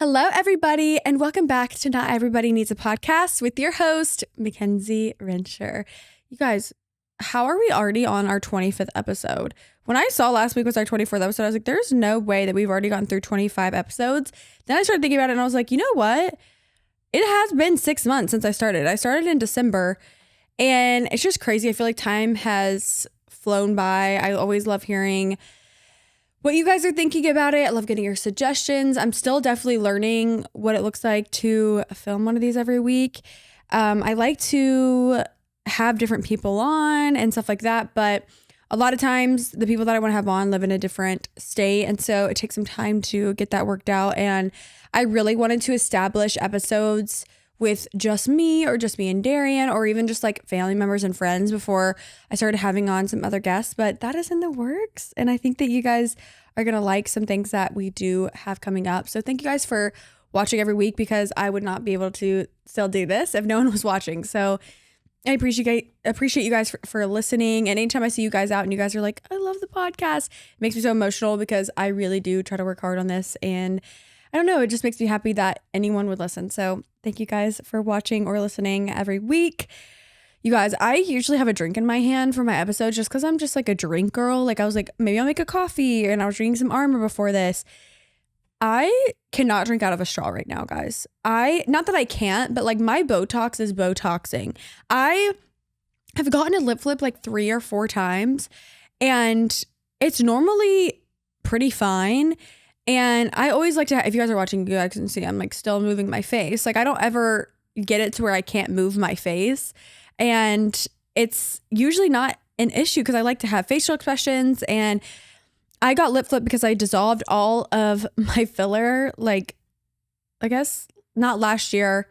Hello, everybody, and welcome back to Not Everybody Needs a Podcast with your host, Mackenzie Rensher. You guys, how are we already on our 25th episode? When I saw last week was our 24th episode, I was like, there's no way that we've already gotten through 25 episodes. Then I started thinking about it, and I was like, you know what? It has been 6 months since I started. I started in December, and it's just crazy. I feel like time has flown by. I always love hearing what you guys are thinking about it. I love getting your suggestions. I'm still definitely learning what it looks like to film one of these every week. I like to have different people on and stuff like that, but a lot of times the people that I want to have on live in a different state, and so it takes some time to get that worked out. And I really wanted to establish episodes with just me or just me and Darian, or even just like family members and friends before I started having on some other guests, but that is in the works. And I think that you guys are going to like some things that we do have coming up. So thank you guys for watching every week, because I would not be able to still do this if no one was watching. So I appreciate you guys for listening. And anytime I see you guys out and you guys are like, I love the podcast, it makes me so emotional, because I really do try to work hard on this. And I don't know, it just makes me happy that anyone would listen. So thank you guys for watching or listening every week. You guys, I usually have a drink in my hand for my episodes just because I'm just like a drink girl. Like I was like, maybe I'll make a coffee, and I was drinking some Armor before this. I cannot drink out of a straw right now, guys. Not that I can't, but like my Botox is Botoxing. I have gotten a lip flip like 3 or 4 times, and it's normally pretty fine. And I always like to, if you guys are watching, you guys can see I'm like still moving my face. Like I don't ever get it to where I can't move my face. And it's usually not an issue because I like to have facial expressions. And I got lip flip because I dissolved all of my filler, like, I guess not last year.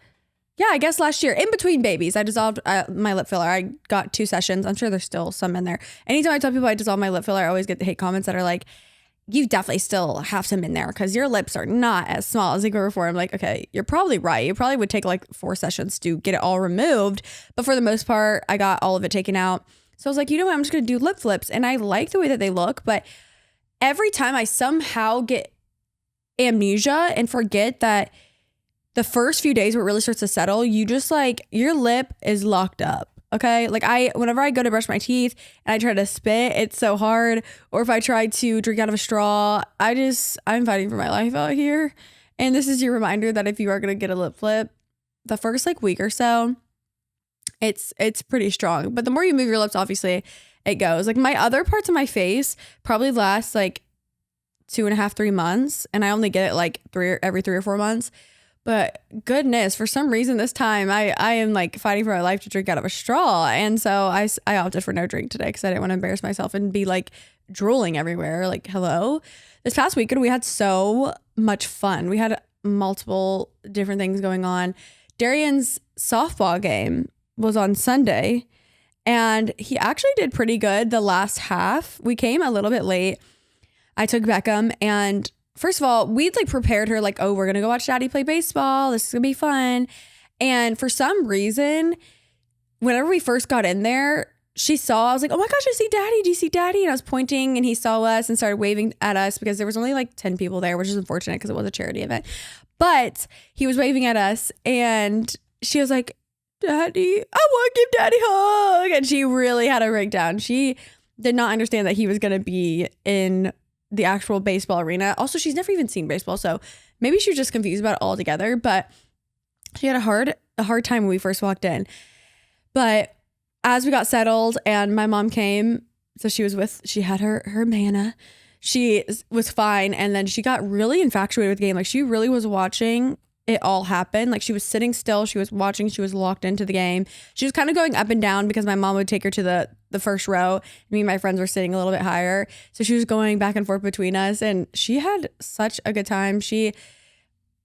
Yeah, I guess last year, in between babies, I dissolved my lip filler. I got 2 sessions. I'm sure there's still some in there. Anytime I tell people I dissolve my lip filler, I always get the hate comments that are like, you definitely still have some in there because your lips are not as small as they were before. I'm like, okay, you're probably right. You probably would take like 4 sessions to get it all removed. But for the most part, I got all of it taken out. So I was like, you know what? I'm just going to do lip flips. And I like the way that they look. But every time I somehow get amnesia and forget that the first few days where it really starts to settle, you just like, your lip is locked up. Okay. Like whenever I go to brush my teeth and I try to spit, it's so hard. Or if I try to drink out of a straw, I'm fighting for my life out here. And this is your reminder that if you are going to get a lip flip, the first like week or so, it's pretty strong. But the more you move your lips, obviously it goes. Like my other parts of my face probably last like 2.5, 3 months. And I only get it like every 3 or 4 months. But goodness, for some reason this time I am like fighting for my life to drink out of a straw. And so I opted for no drink today because I didn't want to embarrass myself and be like drooling everywhere. Like, hello. This past weekend, we had so much fun. We had multiple different things going on. Darian's softball game was on Sunday, and he actually did pretty good the last half. We came a little bit late. I took Beckham, and first of all, we'd like prepared her like, oh, we're going to go watch Daddy play baseball. This is going to be fun. And for some reason, whenever we first got in there, she saw, I was like, oh my gosh, I see Daddy. Do you see Daddy? And I was pointing, and he saw us and started waving at us because there was only like 10 people there, which is unfortunate because it was a charity event. But he was waving at us, and she was like, Daddy, I want to give Daddy a hug. And she really had a breakdown. She did not understand that he was going to be in the actual baseball arena. Also, she's never even seen baseball, so maybe she was just confused about it altogether. But she had a hard time when we first walked in. But as we got settled and my mom came, so she had her manna. She was fine, and then she got really infatuated with the game. Like she really was watching it all happen. Like she was sitting still, she was watching, she was locked into the game. She was kind of going up and down because my mom would take her to the first row. Me and my friends were sitting a little bit higher. So she was going back and forth between us, and she had such a good time.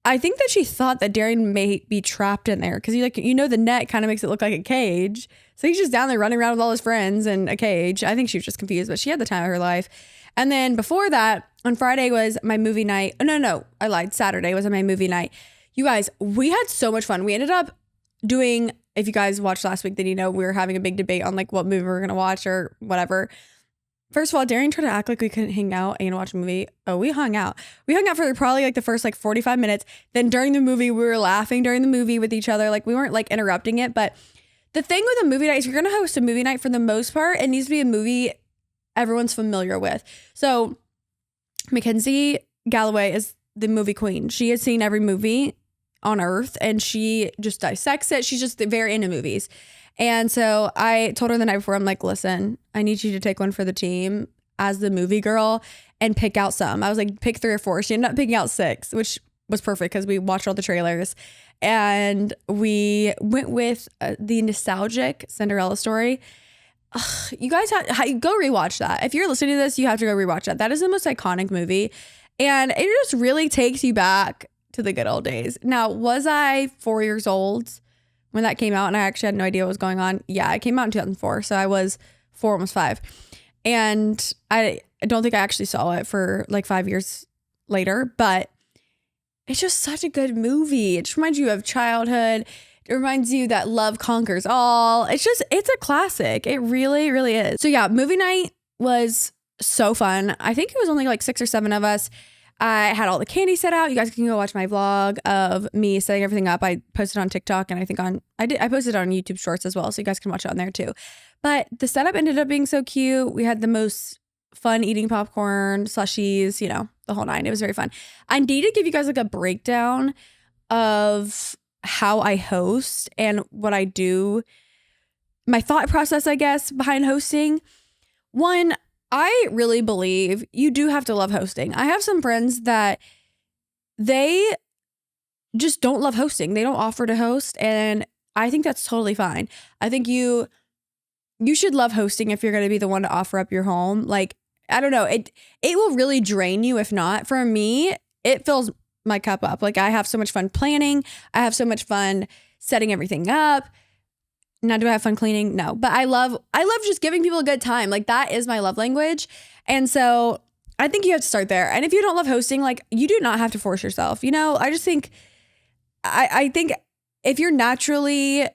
I think that she thought that Darian may be trapped in there because the net kind of makes it look like a cage. So he's just down there running around with all his friends in a cage. I think she was just confused, but she had the time of her life. And then before that, on Friday was my movie night. Oh, no, I lied. Saturday was my movie night. You guys, we had so much fun. We ended up doing, if you guys watched last week, then you know we were having a big debate on like what movie we were going to watch or whatever. First of all, Darian tried to act like we couldn't hang out and watch a movie. Oh, we hung out. We hung out for probably like the first like 45 minutes. Then during the movie, we were laughing during the movie with each other. Like we weren't like interrupting it. But the thing with a movie night is you're going to host a movie night for the most part. It needs to be a movie everyone's familiar with. So Mackenzie Galloway is the movie queen. She has seen every movie on earth and she just dissects it. She's just very into movies. And so I told her the night before, I'm like, listen, I need you to take one for the team as the movie girl and pick out some. I was like, pick 3 or 4. She ended up picking out 6, which was perfect because we watched all the trailers. And we went with the nostalgic Cinderella story. Ugh, you guys go rewatch that. If you're listening to this, you have to go rewatch that. That is the most iconic movie. And it just really takes you back to the good old days. Now, was I 4 years old when that came out and I actually had no idea what was going on? Yeah, it came out in 2004. So I was 4, almost 5. And I don't think I actually saw it for like 5 years later, but it's just such a good movie. It just reminds you of childhood. It reminds you that love conquers all. It's a classic. It really, really is. So yeah, movie night was so fun. I think it was only like 6 or 7 of us. I had all the candy set out. You guys can go watch my vlog of me setting everything up. I posted on TikTok and I think I posted on YouTube Shorts as well. So you guys can watch it on there too. But the setup ended up being so cute. We had the most fun eating popcorn, slushies, the whole 9. It was very fun. I need to give you guys like a breakdown of how I host and what I do. My thought process, I guess, behind hosting. One, I really believe you do have to love hosting. I have some friends that they just don't love hosting. They don't offer to host. And I think that's totally fine. I think you should love hosting if you're going to be the one to offer up your home. Like, I don't know. It will really drain you if not. For me, it fills my cup up. Like I have so much fun planning. I have so much fun setting everything up. Now, do I have fun cleaning? No, but I love just giving people a good time. Like that is my love language. And so I think you have to start there. And if you don't love hosting, like you do not have to force yourself. I just think, I think if you're naturally,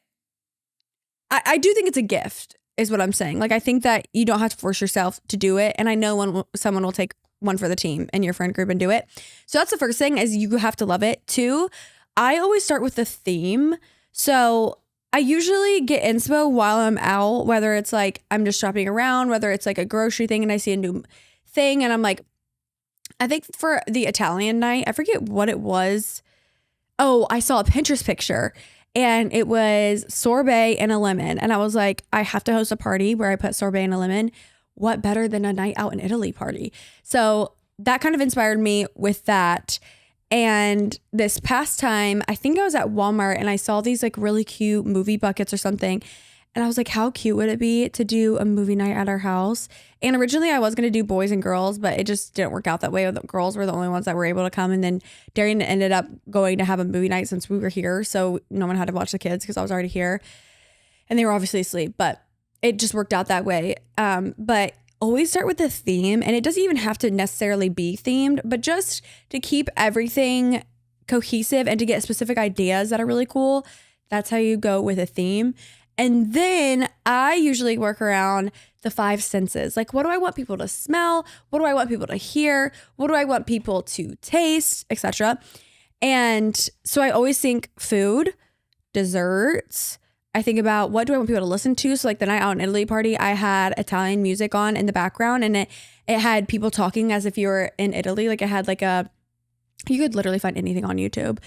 I do think it's a gift is what I'm saying. Like, I think that you don't have to force yourself to do it. And I know when someone will take one for the team in your friend group and do it. So that's the first thing is you have to love it. 2, I always start with the theme. So I usually get inspo while I'm out, whether it's like I'm just shopping around, whether it's like a grocery thing and I see a new thing and I'm like, I think for the Italian night, I forget what it was. Oh, I saw a Pinterest picture and it was sorbet and a lemon. And I was like, I have to host a party where I put sorbet and a lemon. What better than a night out in Italy party? So that kind of inspired me with that. And this past time, I think I was at Walmart and I saw these like really cute movie buckets or something. And I was like, how cute would it be to do a movie night at our house? And originally I was going to do boys and girls, but it just didn't work out that way. The girls were the only ones that were able to come. And then Darian ended up going to have a movie night since we were here. So no one had to watch the kids because I was already here. And they were obviously asleep, but it just worked out that way. But always start with the theme. And it doesn't even have to necessarily be themed, but just to keep everything cohesive and to get specific ideas that are really cool. That's how you go with a theme. And then I usually work around the 5 senses. Like, what do I want people to smell? What do I want people to hear? What do I want people to taste, etc.? And so I always think food, desserts. I think about what do I want people to listen to? So like the night out in Italy party, I had Italian music on in the background and it had people talking as if you were in Italy. Like it had like you could literally find anything on YouTube.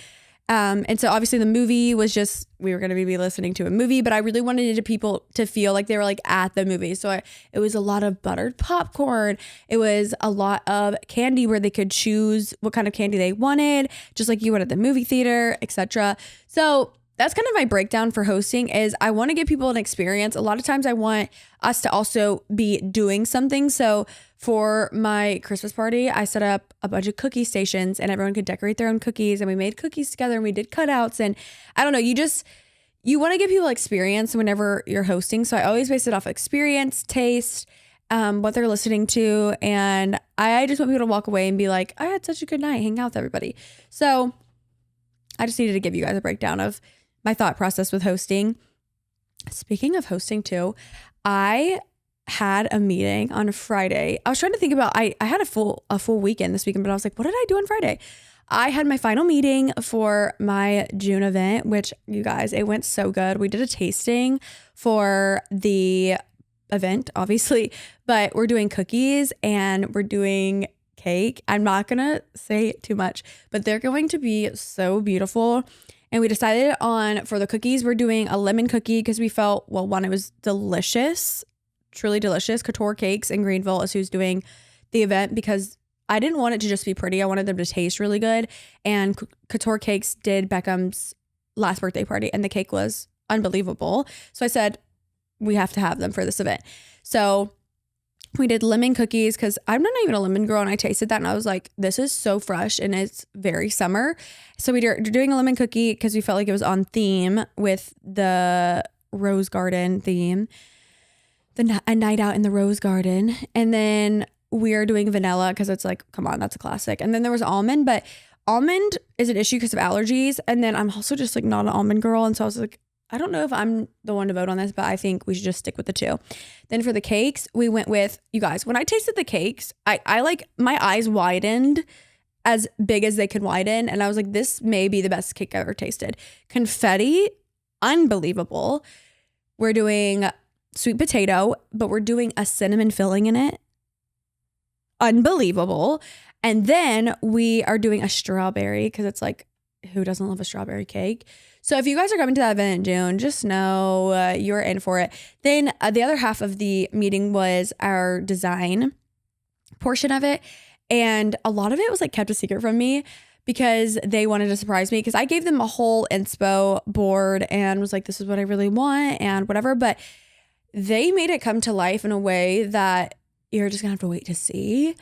And so obviously the movie was just, we were going to be listening to a movie, but I really wanted people to feel like they were like at the movie. So it was a lot of buttered popcorn. It was a lot of candy where they could choose what kind of candy they wanted, just like you would at the movie theater, etc. So that's kind of my breakdown for hosting is I want to give people an experience. A lot of times I want us to also be doing something. So for my Christmas party, I set up a bunch of cookie stations and everyone could decorate their own cookies and we made cookies together and we did cutouts and I don't know, you want to give people experience whenever you're hosting. So I always base it off experience, taste, what they're listening to. And I just want people to walk away and be like, I had such a good night hanging out with everybody. So I just needed to give you guys a breakdown of my thought process with hosting. Speaking of hosting too, I had a meeting on a Friday. I was trying to think about, I had a full weekend this weekend, but I was like, what did I do on Friday? I had my final meeting for my June event, which you guys, it went so good. We did a tasting for the event, obviously, but we're doing cookies and we're doing cake. I'm not going to say too much, but they're going to be so beautiful. And we decided on, for the cookies, we're doing a lemon cookie because we felt, well, one, it was delicious, truly delicious. Couture Cakes in Greenville is who's doing the event because I didn't want it to just be pretty. I wanted them to taste really good. And Couture Cakes did Beckham's last birthday party and the cake was unbelievable. So I said, we have to have them for this event. So we did lemon cookies because I'm not even a lemon girl, and I tasted that and I was like, this is so fresh and it's very summer. So we're doing a lemon cookie because we felt like it was on theme with the Rose Garden theme, a night out in the Rose Garden. And then we're doing vanilla because it's like, come on, that's a classic. And then there was almond, but almond is an issue because of allergies. And then I'm also just like not an almond girl. And so I was like, I don't know if I'm the one to vote on this, but I think we should just stick with the two. Then for the cakes, we went with, you guys, when I tasted the cakes, I like, my eyes widened as big as they could widen. And I was like, this may be the best cake I've ever tasted. Confetti, unbelievable. We're doing sweet potato, but we're doing a cinnamon filling in it. Unbelievable. And then we are doing a strawberry because it's like, who doesn't love a strawberry cake? So if you guys are coming to that event in June, just know you're in for it. Then the other half of the meeting was our design portion of it. And a lot of it was like kept a secret from me because they wanted to surprise me because I gave them a whole inspo board and was like, this is what I really want and whatever. But they made it come to life in a way that you're just gonna have to wait to see.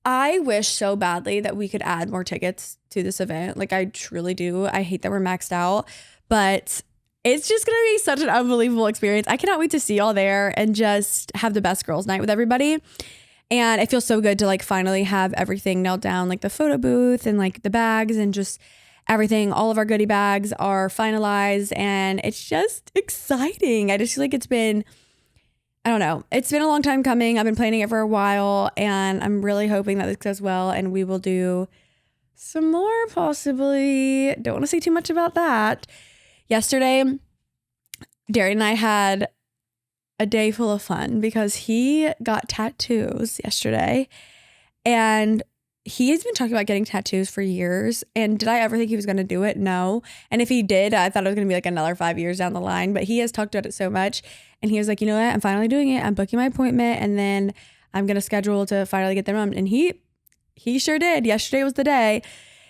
I wish so badly that we could add more tickets to this event. Like I truly do. I hate that we're maxed out, but it's just gonna be such an unbelievable experience. I cannot wait to see y'all there and just have the best girls' night with everybody. And it feels so good to like finally have everything nailed down, like the photo booth and like the bags and just everything. All of our goodie bags are finalized and it's just exciting. I just feel like it's been, I don't know. It's been a long time coming. I've been planning it for a while and I'm really hoping that this goes well and we will do some more possibly. Don't want to say too much about that. Yesterday, Darian and I had a day full of fun because he got tattoos yesterday and he has been talking about getting tattoos for years. And did I ever think he was going to do it? No. And if he did, I thought it was going to be like another 5 years down the line, but he has talked about it so much. And he was like, you know what? I'm finally doing it. I'm booking my appointment and then I'm going to schedule to finally get them done. And he sure did. Yesterday was the day.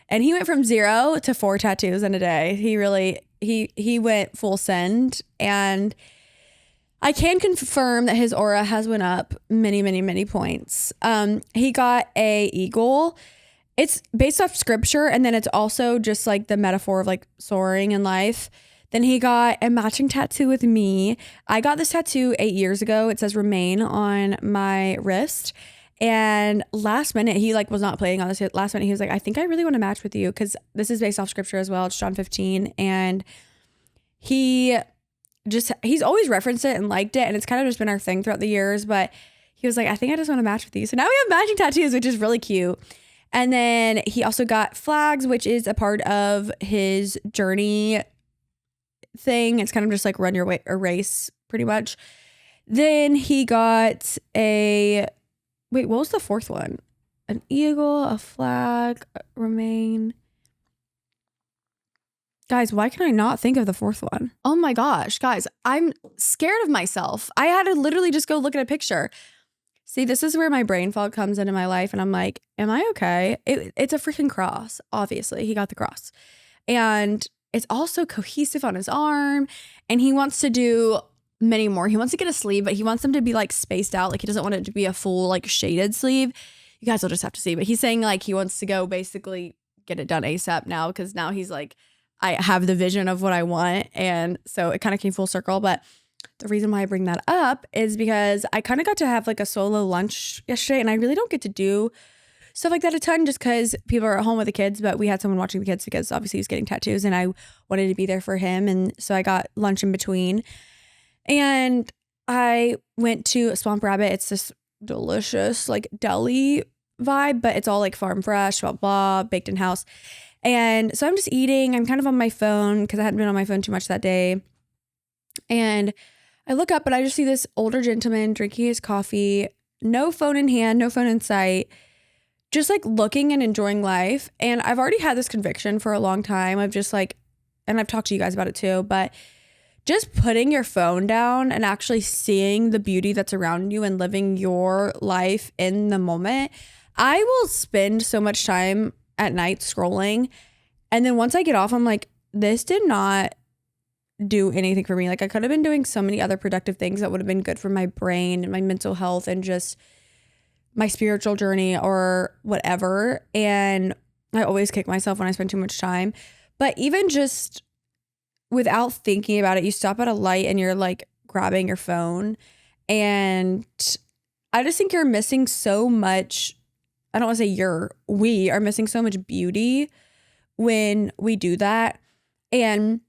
And he went from 0 to 4 tattoos in a day. He went full send. And I can confirm that his aura has went up many, many, many points. He got a eagle. It's based off scripture. And then it's also just like the metaphor of like soaring in life. Then he got a matching tattoo with me. I got this tattoo 8 years ago. It says remain on my wrist. And last minute, he like was not planning on this. Last minute, he was like, I think I really want to match with you because this is based off scripture as well. It's John 15. And he's always referenced it and liked it. And it's kind of just been our thing throughout the years. But he was like, I think I just want to match with you. So now we have matching tattoos, which is really cute. And then he also got flags, which is a part of his journey thing. It's kind of just like run your a race pretty much. Then he got what was the fourth one? An eagle, a flag, remain. Guys, why can I not think of the fourth one? Oh my gosh, guys, I'm scared of myself. I had to literally just go look at a picture. See, this is where my brain fog comes into my life. And I'm like, am I okay? It's a freaking cross. Obviously, he got the cross. And it's also cohesive on his arm. And he wants to do many more. He wants to get a sleeve, but he wants them to be like spaced out. Like he doesn't want it to be a full like shaded sleeve. You guys will just have to see. But he's saying like he wants to go basically get it done ASAP now because now he's like, I have the vision of what I want. And so it kind of came full circle. But the reason why I bring that up is because I kind of got to have like a solo lunch yesterday and I really don't get to do stuff like that a ton just because people are at home with the kids, but we had someone watching the kids because obviously he's getting tattoos and I wanted to be there for him. And so I got lunch in between. And I went to Swamp Rabbit. It's this delicious like deli vibe, but it's all like farm fresh, blah, blah, baked in house. And so I'm just eating. I'm kind of on my phone because I hadn't been on my phone too much that day. And I look up and I just see this older gentleman drinking his coffee, no phone in hand, no phone in sight, just like looking and enjoying life. And I've already had this conviction for a long time of just like, and I've talked to you guys about it too, but just putting your phone down and actually seeing the beauty that's around you and living your life in the moment. I will spend so much time at night scrolling. And then once I get off, I'm like, this did not do anything for me. Like I could have been doing so many other productive things that would have been good for my brain and my mental health and just my spiritual journey or whatever. And I always kick myself when I spend too much time. But even just without thinking about it, you stop at a light and you're like grabbing your phone. And I just think you're missing so much. I don't want to say we are missing so much beauty when we do that. And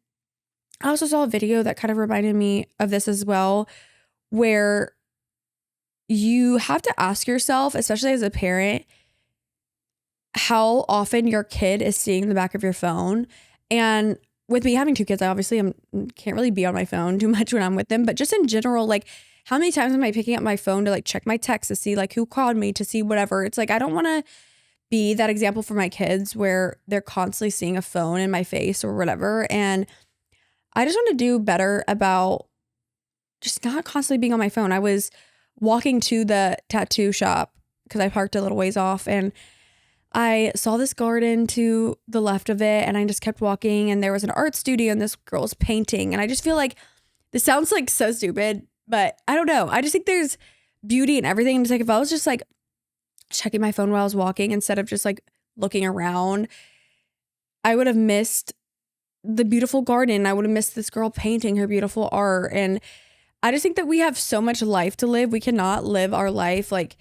I also saw a video that kind of reminded me of this as well, where you have to ask yourself, especially as a parent, how often your kid is seeing the back of your phone. And with me having 2 kids, I obviously can't really be on my phone too much when I'm with them. But just in general, like how many times am I picking up my phone to like check my text to see like who called me, to see whatever. It's like I don't want to be that example for my kids where they're constantly seeing a phone in my face or whatever. And I just want to do better about just not constantly being on my phone. I was walking to the tattoo shop because I parked a little ways off, and I saw this garden to the left of it, and I just kept walking, and there was an art studio and this girl was painting. And I just feel like this sounds like so stupid, but I don't know. I just think there's beauty in everything. And it's like if I was just like checking my phone while I was walking instead of just like looking around, I would have missed the beautiful garden. I would have missed this girl painting her beautiful art. And I just think that we have so much life to live. We cannot live our life like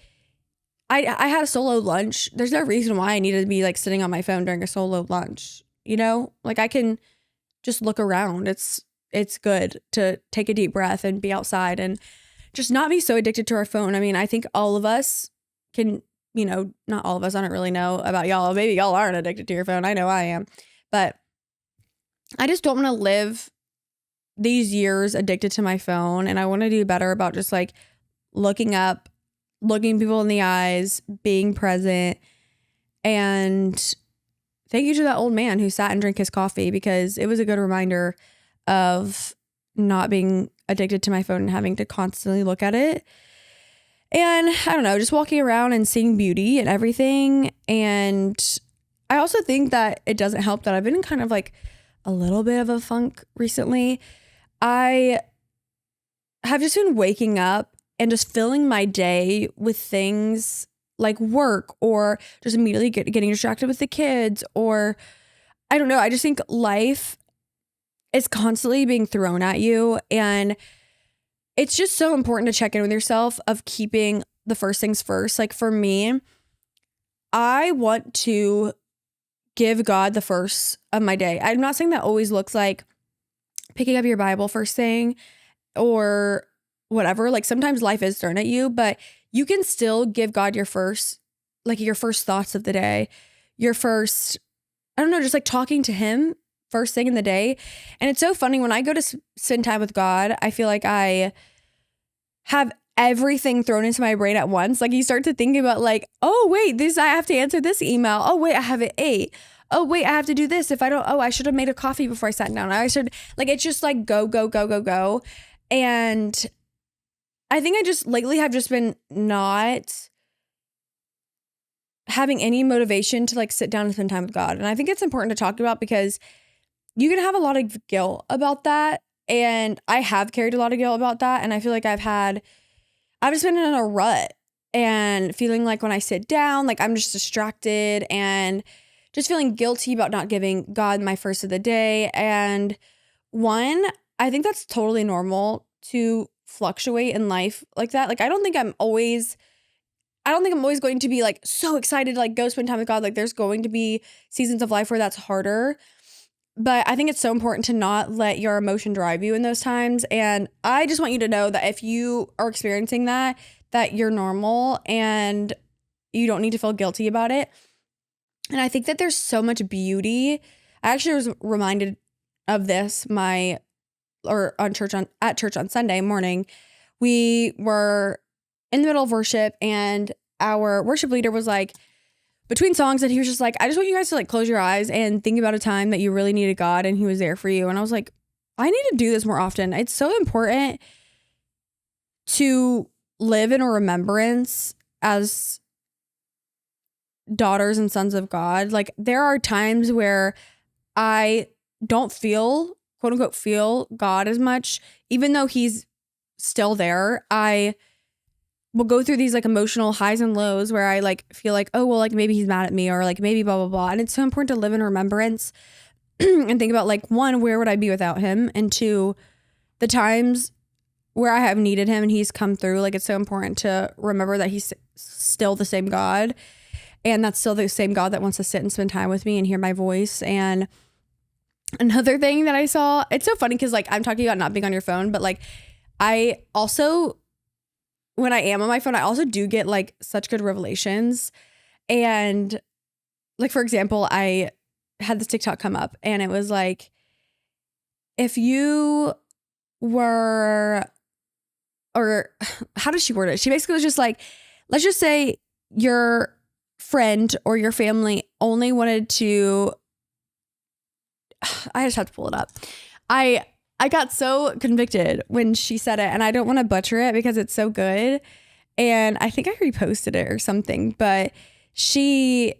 I had a solo lunch. There's no reason why I needed to be like sitting on my phone during a solo lunch, you know? Like I can just look around. It's good to take a deep breath and be outside and just not be so addicted to our phone. I mean, I think all of us can, not all of us, I don't really know about y'all. Maybe y'all aren't addicted to your phone. I know I am. But I just don't want to live these years addicted to my phone. And I want to do better about just like looking up, looking people in the eyes, being present. And thank you to that old man who sat and drank his coffee, because it was a good reminder of not being addicted to my phone and having to constantly look at it. And I don't know, just walking around and seeing beauty and everything. And I also think that it doesn't help that I've been in kind of like a little bit of a funk recently. I have just been waking up and just filling my day with things like work, or just immediately getting distracted with the kids, or I don't know. I just think life is constantly being thrown at you, and it's just so important to check in with yourself of keeping the first things first. Like for me, I want to give God the first of my day. I'm not saying that always looks like picking up your Bible first thing or whatever. Like sometimes life is thrown at you, but you can still give God your first thoughts of the day, your first, I don't know, just like talking to him first thing in the day. And it's so funny when I go to spend time with God, I feel like I have everything thrown into my brain at once. Like you start to think about like, oh wait, I have to answer this email. Oh wait, I have it 8. Oh wait, I have to do this. I should have made a coffee before I sat down. It's just like go. And I think I just lately have just been not having any motivation to like sit down and spend time with God. And I think it's important to talk about because you can have a lot of guilt about that. And I have carried a lot of guilt about that. And I feel like I've just been in a rut and feeling like when I sit down, like I'm just distracted and just feeling guilty about not giving God my first of the day. And I think that's totally normal to fluctuate in life like that. Like I don't think I'm always going to be like so excited to like go spend time with God. Like there's going to be seasons of life where that's harder. But I think it's so important to not let your emotion drive you in those times. And I just want you to know that if you are experiencing that you're normal and you don't need to feel guilty about it. And I think that there's so much beauty. I actually was reminded of this at church on Sunday morning. We were in the middle of worship and our worship leader was like, between songs, and he was just like, I just want you guys to like close your eyes and think about a time that you really needed God and he was there for you. And I was like, I need to do this more often. It's so important to live in a remembrance as daughters and sons of God. Like there are times where I don't feel, quote unquote, feel God as much, even though he's still there. I will go through these like emotional highs and lows where I like feel like, oh, well, like maybe he's mad at me or like maybe blah, blah, blah. And it's so important to live in remembrance and think about like, one, where would I be without him? And two, the times where I have needed him and he's come through. Like it's so important to remember that he's still the same God. And that's still the same God that wants to sit and spend time with me and hear my voice. And another thing that I saw, it's so funny because like I'm talking about not being on your phone, but like I also, when I am on my phone, I also do get like such good revelations. And like, for example, I had this TikTok come up and it was like, if you were, or how does she word it? She basically was just like, let's just say your friend or your family only wanted to, I just have to pull it up. I got so convicted when she said it and I don't want to butcher it because it's so good. And I think I reposted it or something, but she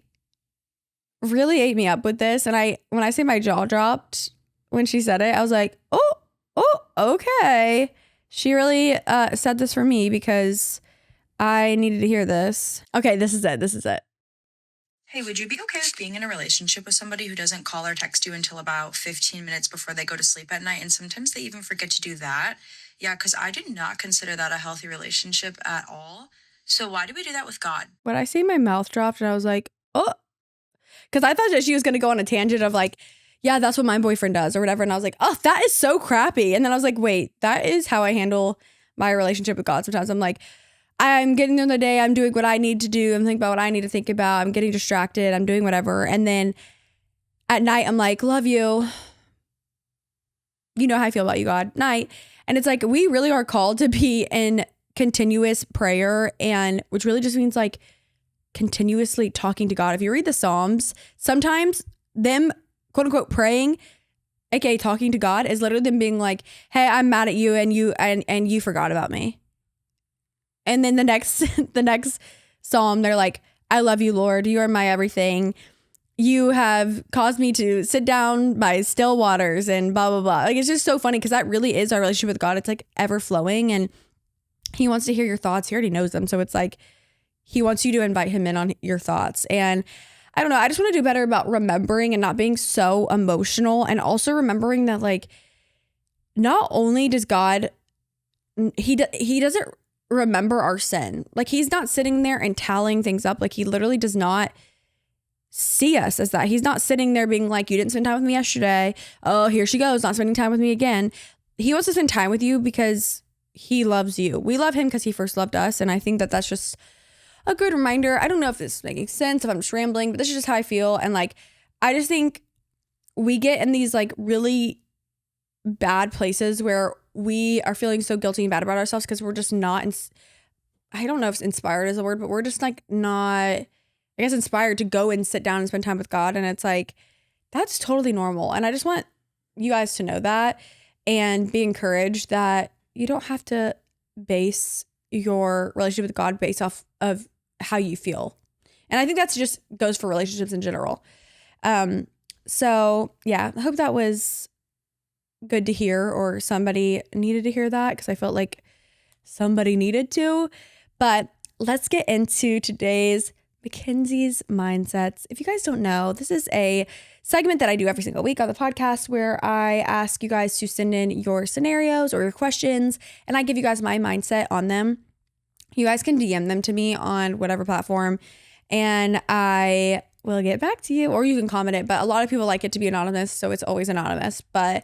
really ate me up with this. And when I say my jaw dropped when she said it, I was like, oh, okay. She really said this for me because I needed to hear this. Okay, this is it. Hey, would you be okay with being in a relationship with somebody who doesn't call or text you until about 15 minutes before they go to sleep at night? And sometimes they even forget to do that. Yeah, because I did not consider that a healthy relationship at all. So why do we do that with God? When I say my mouth dropped and I was like, oh, because I thought that she was going to go on a tangent of like, yeah, that's what my boyfriend does or whatever. And I was like, oh, that is so crappy. And then I was like, wait, that is how I handle my relationship with God. Sometimes I'm like, I'm getting through the day. I'm doing what I need to do. I'm thinking about what I need to think about. I'm getting distracted. I'm doing whatever. And then at night, I'm like, love you. You know how I feel about you, God. Night. And it's like, we really are called to be in continuous prayer, and which really just means like continuously talking to God. If you read the Psalms, sometimes them quote unquote praying, aka talking to God, is literally them being like, hey, I'm mad at you and you forgot about me. And then the next psalm, they're like, I love you, Lord. You are my everything. You have caused me to sit down by still waters and blah, blah, blah. Like, it's just so funny because that really is our relationship with God. It's like ever flowing and he wants to hear your thoughts. He already knows them. So it's like he wants you to invite him in on your thoughts. And I don't know. I just want to do better about remembering and not being so emotional, and also remembering that like not only does God, he doesn't remember our sin. Like he's not sitting there and tallying things up. Like he literally does not see us as that. He's not sitting there being like, you didn't spend time with me yesterday. Oh, here she goes, not spending time with me again. He wants to spend time with you because he loves you. We love him because he first loved us. And I think that that's just a good reminder. I don't know if this is making sense, if I'm just rambling, but this is just how I feel. And like, I just think we get in these like really bad places where we are feeling so guilty and bad about ourselves because we're just not, I don't know if inspired is a word, but we're just like not, I guess, inspired to go and sit down and spend time with God. And it's like, that's totally normal. And I just want you guys to know that and be encouraged that you don't have to base your relationship with God based off of how you feel. And I think that's just goes for relationships in general. So yeah, I hope that was good to hear, or somebody needed to hear that, because I felt like somebody needed to. But let's get into today's Mackenzies Mindsets. If you guys don't know, this is a segment that I do every single week on the podcast where I ask you guys to send in your scenarios or your questions, and I give you guys my mindset on them. You guys can DM them to me on whatever platform, and I we'll get back to you, or you can comment it. But a lot of people like it to be anonymous, so it's always anonymous. But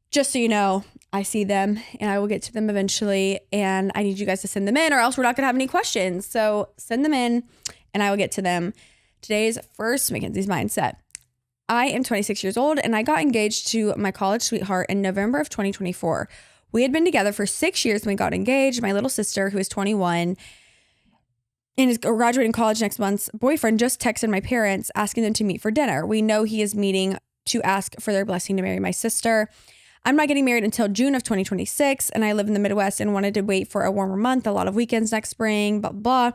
just so you know, I see them and I will get to them eventually. And I need you guys to send them in, or else we're not going to have any questions. So send them in and I will get to them. Today's first Mackenzies Mindset. I am 26 years old and I got engaged to my college sweetheart in November of 2024. We had been together for 6 years when we got engaged. My little sister, who is 21 and is graduating college next month's boyfriend, just texted my parents asking them to meet for dinner. We know he is meeting to ask for their blessing to marry my sister. I'm not getting married until June of 2026, and I live in the Midwest and wanted to wait for a warmer month, a lot of weekends next spring, blah, blah.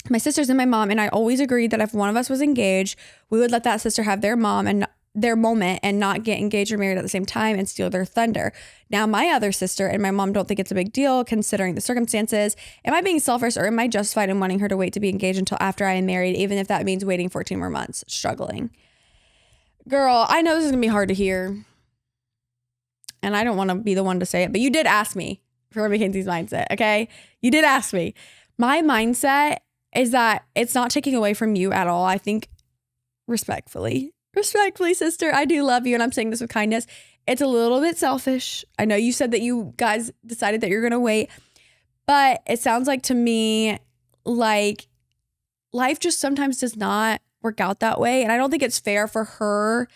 My sisters and my mom and I always agreed that if one of us was engaged, we would let that sister have their mom and their moment and not get engaged or married at the same time and steal their thunder. Now, my other sister and my mom don't think it's a big deal considering the circumstances. Am I being selfish, or am I justified in wanting her to wait to be engaged until after I am married, even if that means waiting 14 more months? Struggling. Girl, I know this is going to be hard to hear. And I don't want to be the one to say it, but you did ask me for Mackenzies Mindset, okay? You did ask me. My mindset is that it's not taking away from you at all. I think respectfully, sister, I do love you, and I'm saying this with kindness. It's a little bit selfish. I know you said that you guys decided that you're going to wait, but it sounds like to me like life just sometimes does not work out that way. And I don't think it's fair for her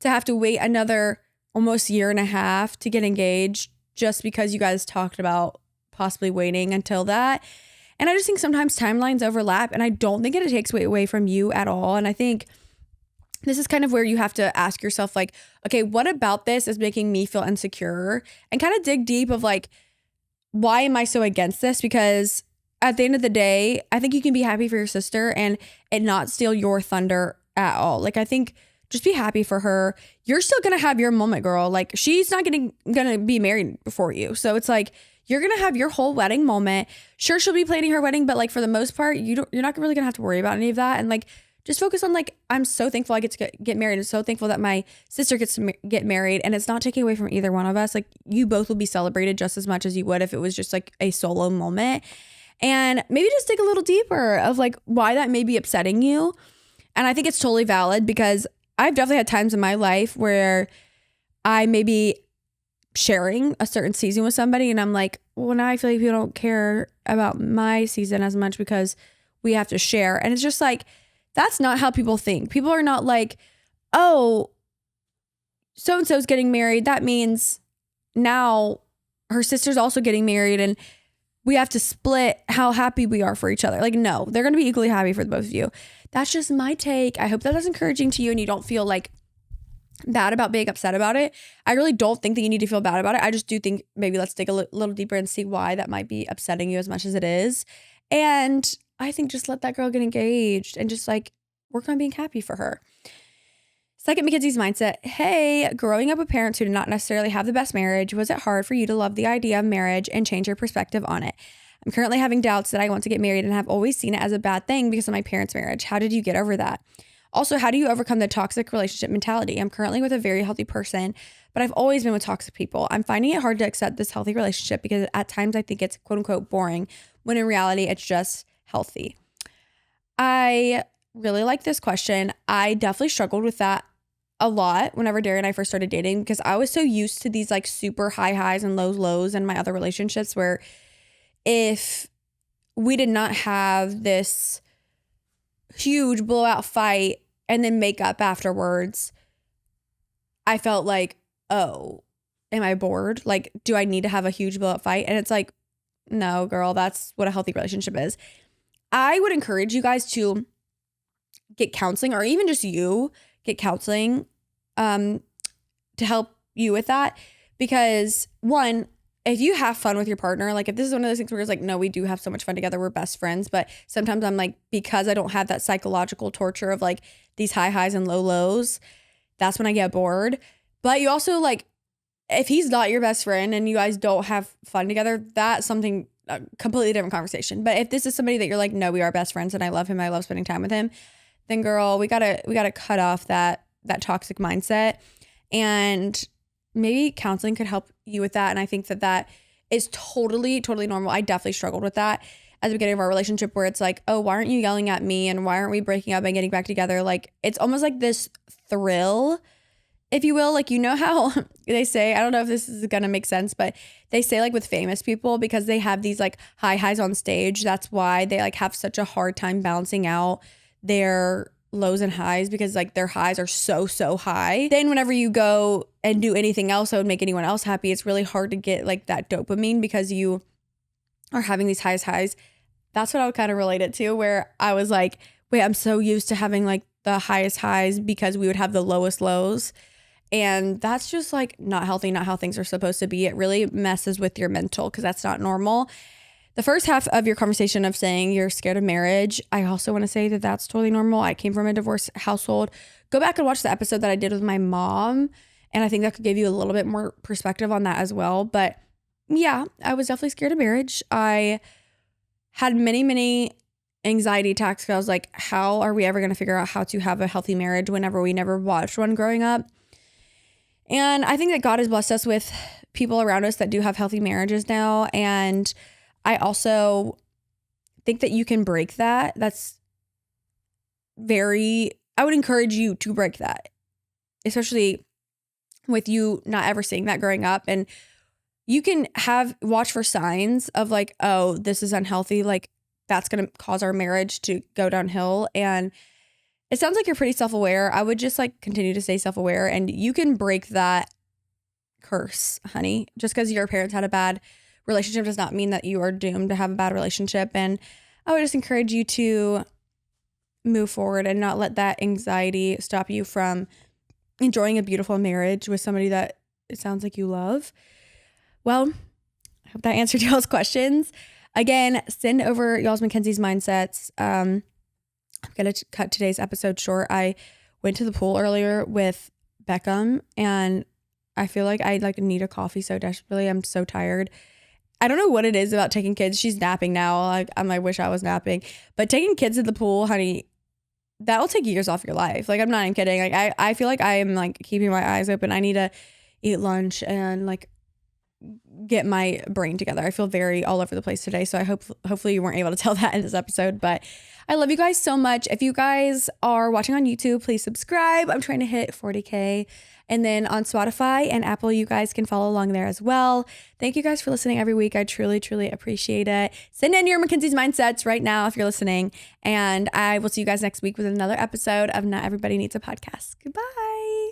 to have to wait another almost year and a half to get engaged just because you guys talked about possibly waiting until that. And I just think sometimes timelines overlap, and I don't think it takes away from you at all. And I think this is kind of where you have to ask yourself, like, okay, what about this is making me feel insecure, and kind of dig deep of like, why am I so against this? Because at the end of the day, I think you can be happy for your sister and not steal your thunder at all. Like, I think just be happy for her. You're still going to have your moment, girl. Like, she's not going to be married before you. So it's like, you're going to have your whole wedding moment. Sure, she'll be planning her wedding, but like for the most part, you're not really going to have to worry about any of that. And like, just focus on like, I'm so thankful I get to get married. I'm so thankful that my sister gets to get married, and it's not taking away from either one of us. Like, you both will be celebrated just as much as you would if it was just like a solo moment. And maybe just dig a little deeper of like why that may be upsetting you. And I think it's totally valid, because I've definitely had times in my life where I may be sharing a certain season with somebody and I'm like, well, now I feel like people don't care about my season as much because we have to share. And it's just like, that's not how people think. People are not like, oh, so-and-so's getting married. That means now her sister's also getting married and we have to split how happy we are for each other. Like, no, they're going to be equally happy for the both of you. That's just my take. I hope that is encouraging to you and you don't feel like bad about being upset about it. I really don't think that you need to feel bad about it. I just do think maybe let's dig a little deeper and see why that might be upsetting you as much as it is. And I think just let that girl get engaged and just like work on being happy for her. Second, Mackenzies Mindset. Hey, growing up with parents who did not necessarily have the best marriage, was it hard for you to love the idea of marriage and change your perspective on it? I'm currently having doubts that I want to get married and have always seen it as a bad thing because of my parents' marriage. How did you get over that? Also, how do you overcome the toxic relationship mentality? I'm currently with a very healthy person, but I've always been with toxic people. I'm finding it hard to accept this healthy relationship because at times I think it's quote unquote boring, when in reality, it's just healthy. I really like this question. I definitely struggled with that a lot whenever Derry and I first started dating, because I was so used to these like super high highs and lows in my other relationships, where if we did not have this huge blowout fight and then make up afterwards, I felt like, oh, am I bored? Like, do I need to have a huge blowout fight? And it's like, no, girl, that's what a healthy relationship is. I would encourage you guys to get counseling, or even just you get counseling to help you with that. Because one, if you have fun with your partner, like if this is one of those things where it's like, no, we do have so much fun together, we're best friends, but sometimes I'm like, because I don't have that psychological torture of like these high highs and low lows, that's when I get bored. But you also like, if he's not your best friend and you guys don't have fun together, that's something a completely different conversation. But if this is somebody that you're like, no, we are best friends and I love him, I love spending time with him, then girl, we gotta cut off that toxic mindset. And maybe counseling could help you with that. And I think that is totally normal. I definitely struggled with that. at the beginning of our relationship where it's like, oh, why aren't you yelling at me? And why aren't we breaking up and getting back together? Like, it's almost like this thrill, if you will. Like, you know how they say, I don't know if this is going to make sense, but they say like with famous people, because they have these like high highs on stage, that's why they like have such a hard time balancing out their lows and highs, because like their highs are so high. Then whenever you go and do anything else that would make anyone else happy, it's really hard to get like that dopamine because you are having these highs. That's what I would kind of relate it to, where I was like, wait, I'm so used to having like the highest highs because we would have the lowest lows. And that's just like not healthy, not how things are supposed to be. It really messes with your mental because that's not normal. The first half of your conversation of saying you're scared of marriage, I also want to say that that's totally normal. I came from a divorced household. Go back and watch the episode that I did with my mom, and I think that could give you a little bit more perspective on that as well. But yeah, I was definitely scared of marriage. I had many anxiety attacks because I was like, how are we ever going to figure out how to have a healthy marriage whenever we never watched one growing up? And I think that God has blessed us with people around us that do have healthy marriages now. And I also think that you can break that. I would encourage you to break that, especially with you not ever seeing that growing up. And you can watch for signs of like, oh, this is unhealthy. Like that's going to cause our marriage to go downhill. And it sounds like you're pretty self-aware. I would just like continue to stay self-aware, and you can break that curse, honey. Just because your parents had a bad relationship does not mean that you are doomed to have a bad relationship. And I would just encourage you to move forward and not let that anxiety stop you from enjoying a beautiful marriage with somebody that it sounds like you love. Well, I hope that answered y'all's questions. Again, send over y'all's Mackenzies Mindsets. I'm going to cut today's episode short. I went to the pool earlier with Beckham, and I feel like I like need a coffee so desperately. I'm so tired. I don't know what it is about taking kids. She's napping now. Like I wish I was napping, but taking kids to the pool, honey, that'll take years off your life. Like I'm not even kidding. Like I feel like I am like keeping my eyes open. I need to eat lunch and like get my brain together. I feel very all over the place today. So I hopefully you weren't able to tell that in this episode, but I love you guys so much. If you guys are watching on YouTube, please subscribe. I'm trying to hit 40K. And then on Spotify and Apple, you guys can follow along there as well. Thank you guys for listening every week. I truly appreciate it. Send in your Mackenzies Mindsets right now if you're listening. And I will see you guys next week with another episode of Not Everybody Needs a Podcast. Goodbye.